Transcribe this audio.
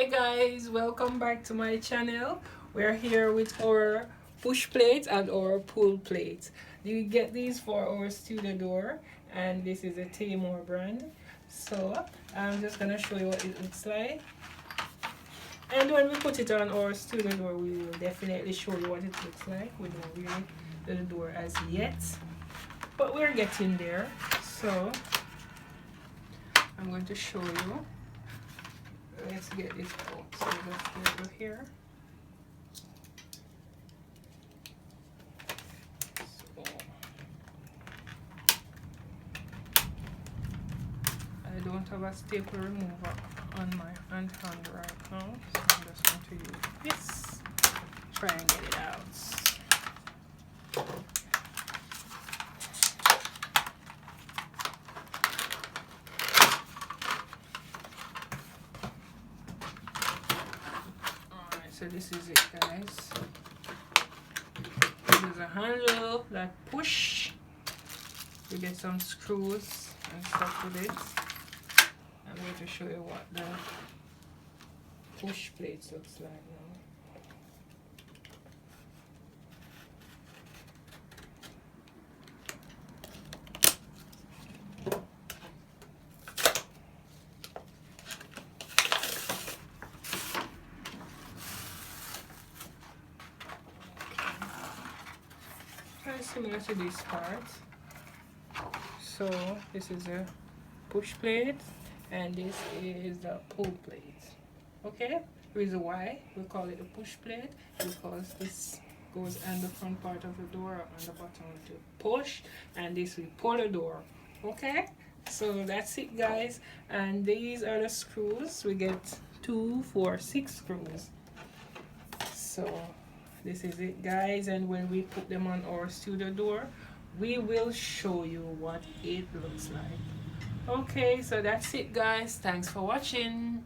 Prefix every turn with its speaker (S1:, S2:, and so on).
S1: Hi guys, welcome back to my channel. We're here with our push plate and our pull plate. You get these for our studio door, and this is a Taymor brand. So I'm just gonna show you what it looks like. And when we put it on our studio door, we will definitely show you what it looks like. We don't really do the door as yet, but we're getting there. So I'm going to show you. Let's get this out. So let's go here. So I don't have a staple remover on my hand right now, so I'm just going to use this. Try and get it out. So this is it, guys. There's a handle that push. You get some screws and stuff with it. I'm going to show you what the push plate looks like now. Very similar to this part. So this is a push plate and this is the pull plate. Okay, the reason why we call it a push plate because this goes on the front part of the door, on the bottom to push, and this will pull the door. Okay, so that's it, guys. And these are the screws. We get 2, 4, 6 screws. So this is it, guys, and when we put them on our studio door, we will show you what it looks like. Okay, so that's it, guys. Thanks for watching.